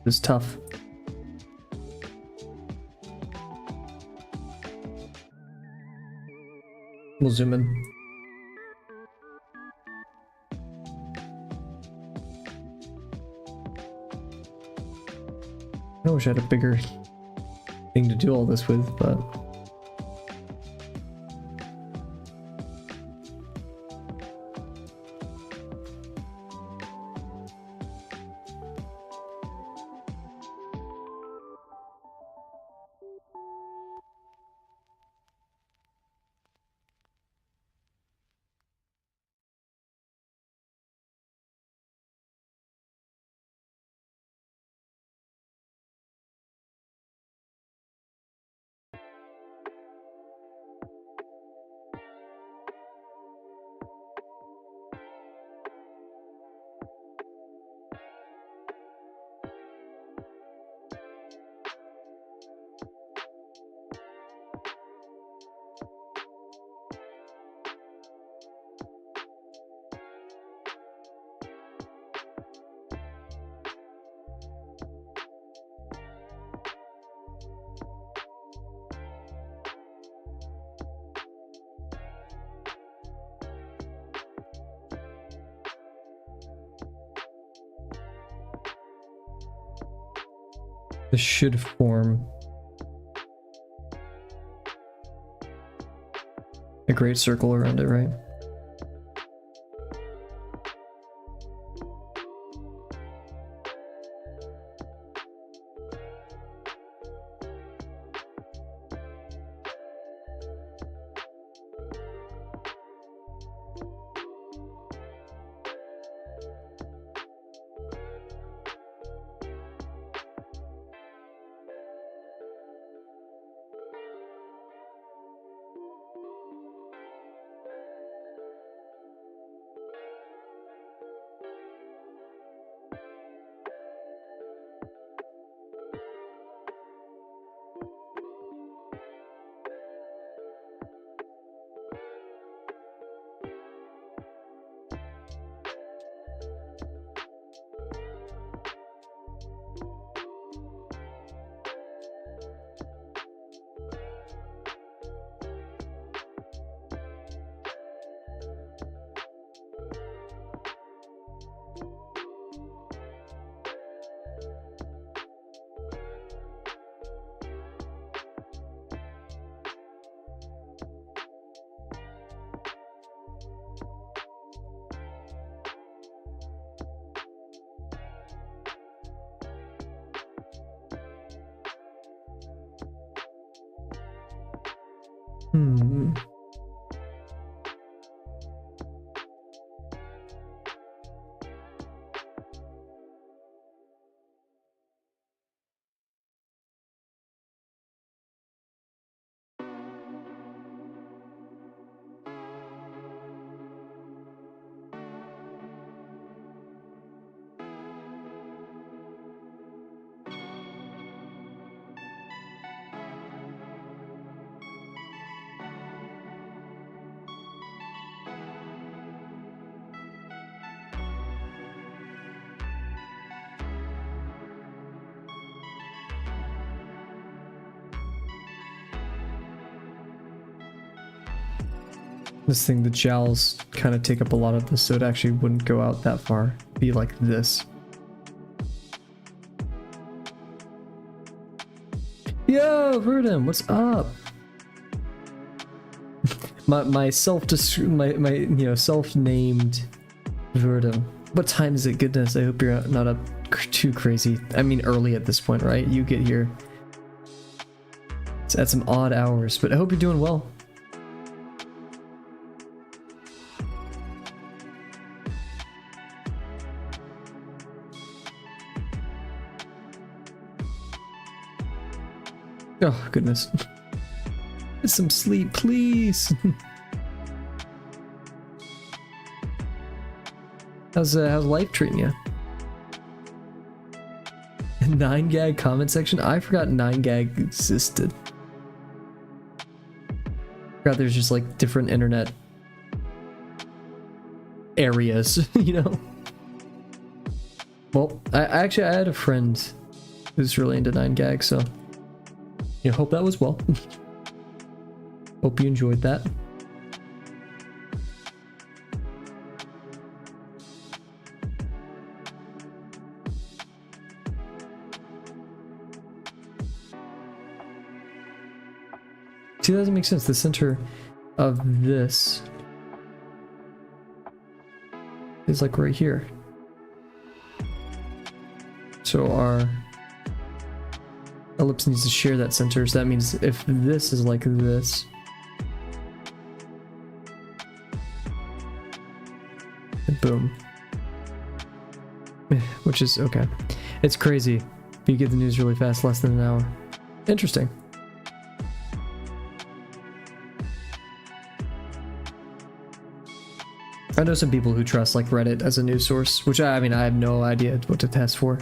Speaker 1: It's tough. We'll zoom in. I wish I had a bigger thing to do all this with, but... This should form a great circle around it, right? Hmm. This thing, the jowls kind of take up a lot of this, so it actually wouldn't go out that far. It'd be like this. Yo, Verdum, what's up? my self-named Verdum. What time is it? Goodness, I hope you're not up too crazy. I mean, early at this point, right? You get here. It's at some odd hours, but I hope you're doing well. Oh, goodness. Get some sleep, please. How's life treating you? 9gag comment section? I forgot 9gag existed. Forgot there's just like different internet areas, you know? Well, I had a friend who's really into 9gag, so yeah, hope that was well. Hope you enjoyed that. See, that doesn't make sense. The center of this is like right here. So our ellipse needs to share that center. So that means if this is like this, boom. Which is okay. It's crazy. But you get the news really fast, less than an hour. Interesting. I know some people who trust like Reddit as a news source, which I mean I have no idea what to test for.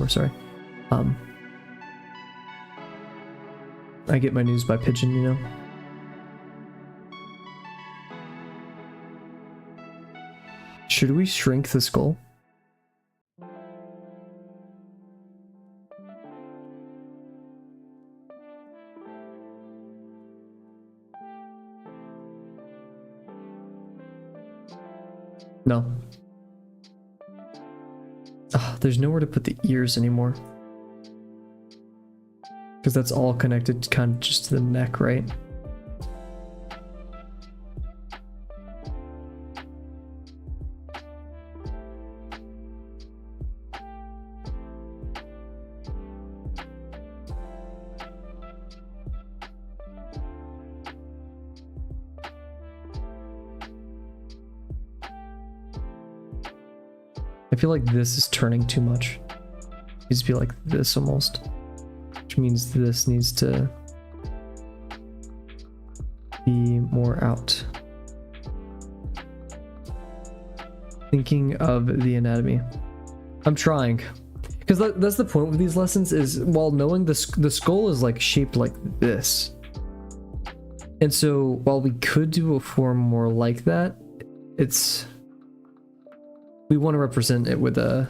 Speaker 1: Sorry. I get my news by pigeon, you know. Should we shrink the skull? No. Oh, there's nowhere to put the ears anymore. Because that's all connected kind of just to the neck, right? I feel like this is turning too much. It needs to be like this almost. Which means this needs to be more out. Thinking of the anatomy. I'm trying. Because that's the point with these lessons is, while knowing the skull is like shaped like this. And so while we could do a form more like that, we want to represent it with a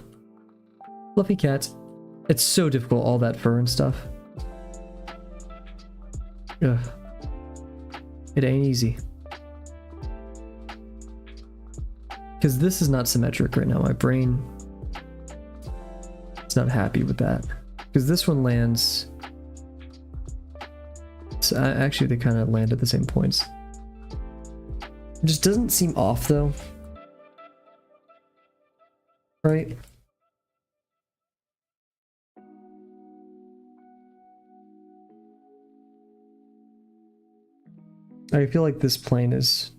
Speaker 1: fluffy cat. It's so difficult, all that fur and stuff. Ugh. It ain't easy. Because this is not symmetric right now. My brain is not happy with that. Because this one lands... So actually, they kind of land at the same points. It just doesn't seem off, though. Right? I feel like this plane is...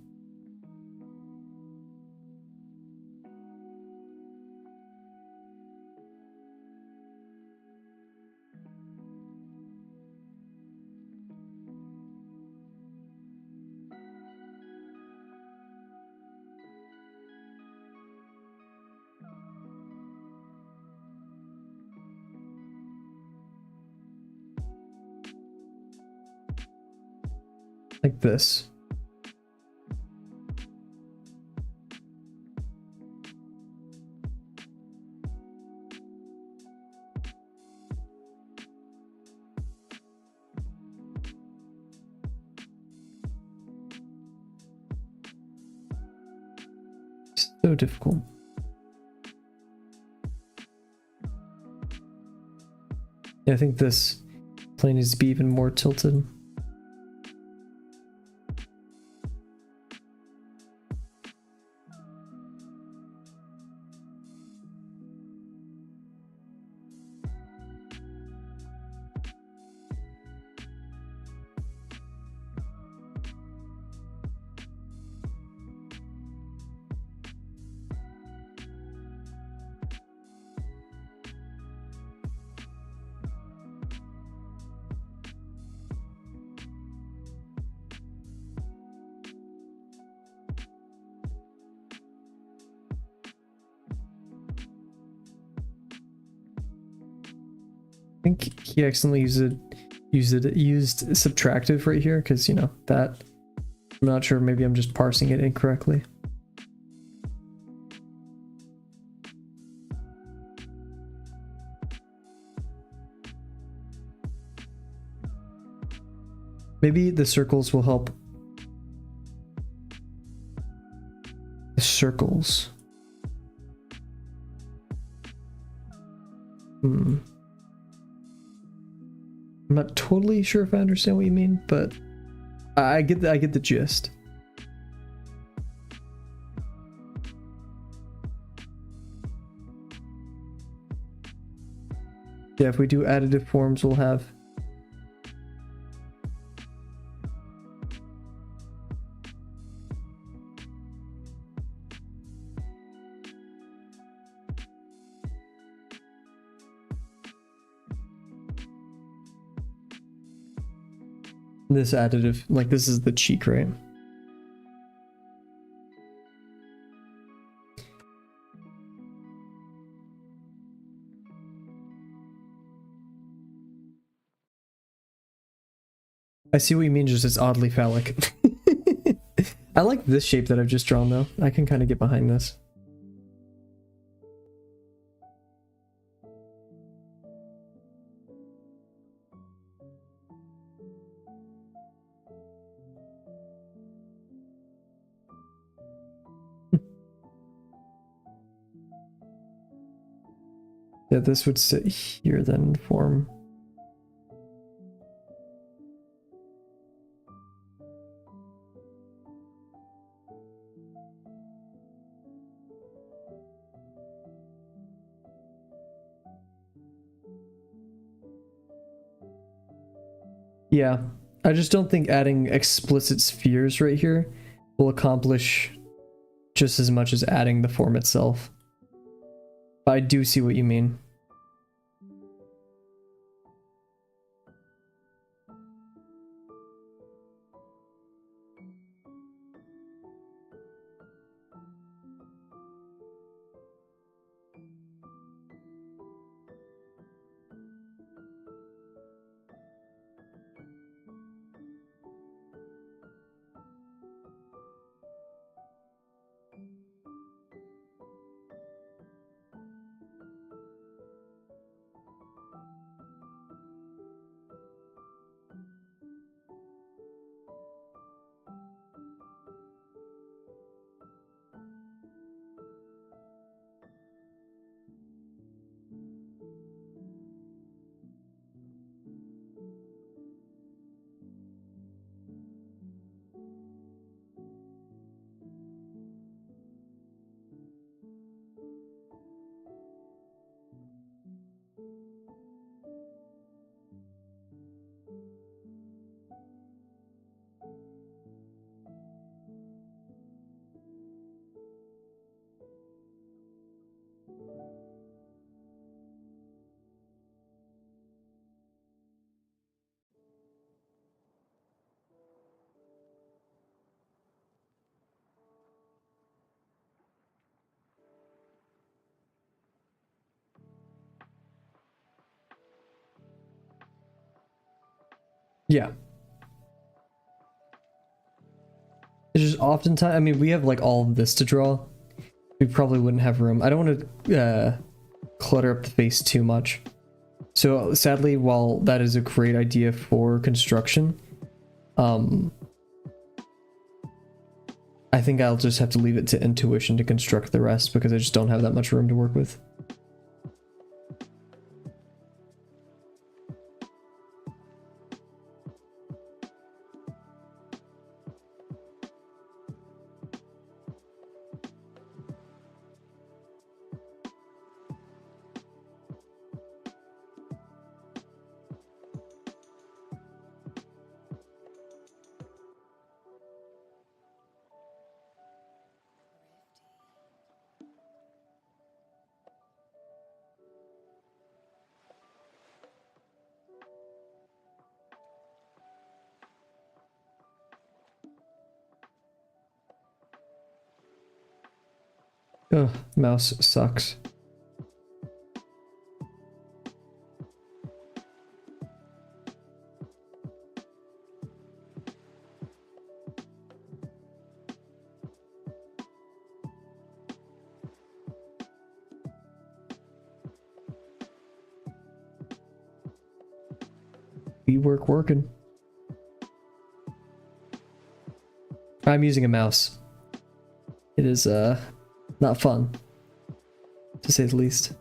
Speaker 1: like this. So difficult. Yeah, I think this plane needs to be even more tilted. I think he accidentally used subtractive right here, because, you know, that, I'm not sure, maybe I'm just parsing it incorrectly. Maybe the circles will help. The circles. I'm not totally sure if I understand what you mean, but I get the gist. Yeah, if we do additive forms, we'll have this additive, like this is the cheek, right? I see what you mean, just it's oddly phallic. I like this shape that I've just drawn though. I can kind of get behind this. Yeah, this would sit here then and form. Yeah, I just don't think adding explicit spheres right here will accomplish just as much as adding the form itself. But I do see what you mean. Yeah. It's just oftentimes, I mean, we have like all of this to draw. We probably wouldn't have room. I don't want to clutter up the face too much. So sadly, while that is a great idea for construction, I think I'll just have to leave it to intuition to construct the rest because I just don't have that much room to work with. Ugh, mouse sucks. We working. I'm using a mouse. It is not fun, to say the least.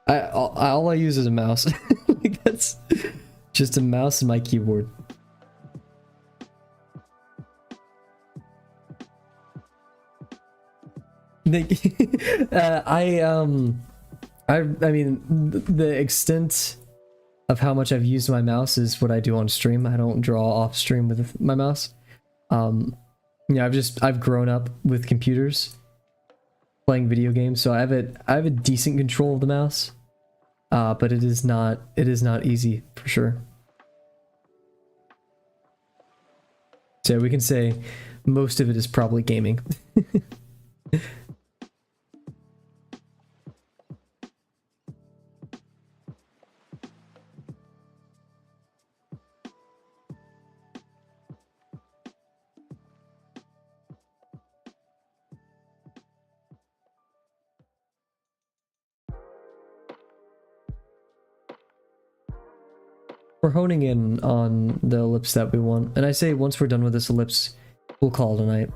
Speaker 1: All I use is a mouse. Like, that's just a mouse and my keyboard. I mean, the extent of how much I've used my mouse is what I do on stream. I don't draw off stream with my mouse. Yeah, I've grown up with computers playing video games, so I have a decent control of the mouse. But it is not easy for sure. So we can say most of it is probably gaming. We're honing in on the ellipse that we want. And I say once we're done with this ellipse, we'll call it a night.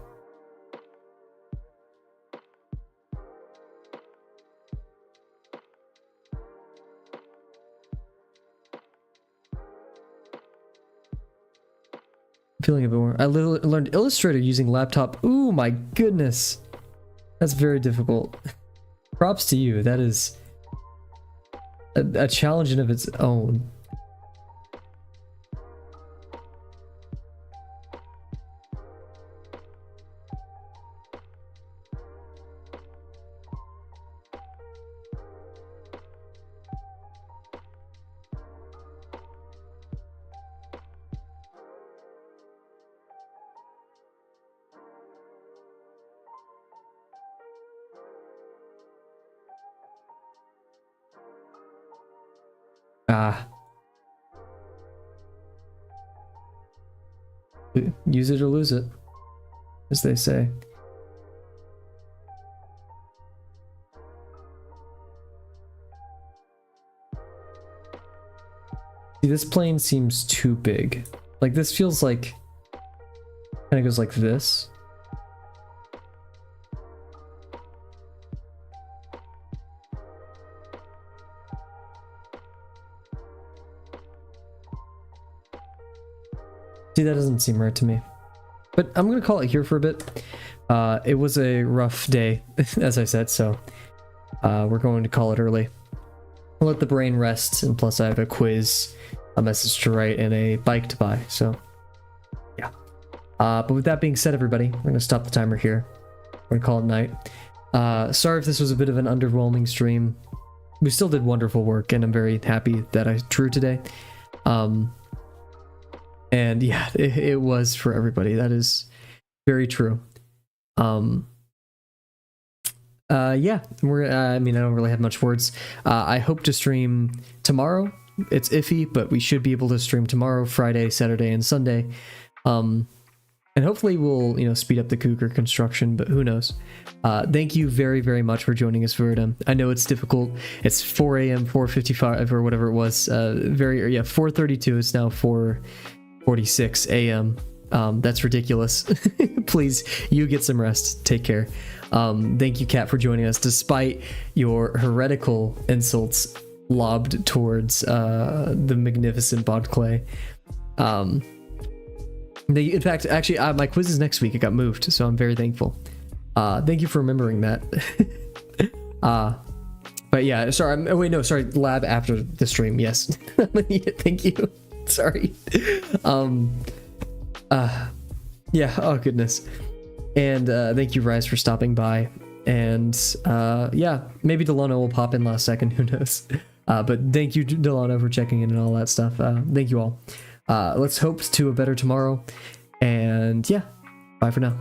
Speaker 1: feeling a bit more. I learned Illustrator using laptop. Ooh, my goodness. That's very difficult. Props to you. That is a challenge in of its own. Ah. Use it or lose it, as they say. See, this plane seems too big. Like, this feels like... kind of goes like this. See, that doesn't seem right to me. But I'm going to call it here for a bit. It was a rough day, as I said, so we're going to call it early. I'll let the brain rest, and plus I have a quiz, a message to write, and a bike to buy, so yeah. But with that being said, everybody, we're going to stop the timer here. We're going to call it night. Sorry if this was a bit of an underwhelming stream. We still did wonderful work, and I'm very happy that I drew today. And yeah, it was for everybody. That is very true. Yeah, I mean, I don't really have much words. I hope to stream tomorrow. It's iffy, but we should be able to stream tomorrow, Friday, Saturday, and Sunday. And hopefully we'll, speed up the Cougar construction, but who knows. Thank you very, very much for joining us, Verda. I know it's difficult. It's 4 a.m., 4:55, or whatever it was. 4:32. It's now 4:46 a.m. That's ridiculous. Please, you get some rest. Take care. Thank you, Kat, for joining us, despite your heretical insults lobbed towards the magnificent Bod Clay. In fact, actually, my quiz is next week. It got moved, so I'm very thankful. Thank you for remembering that. But yeah, sorry. Wait, no, sorry. Lab after the stream. Yes. Thank you. Sorry. Yeah. Oh goodness. And thank you, Rise, for stopping by. And yeah, maybe Delano will pop in last second. Who knows? But thank you, Delano, for checking in and all that stuff. Thank you all. Let's hope to a better tomorrow. And yeah, bye for now.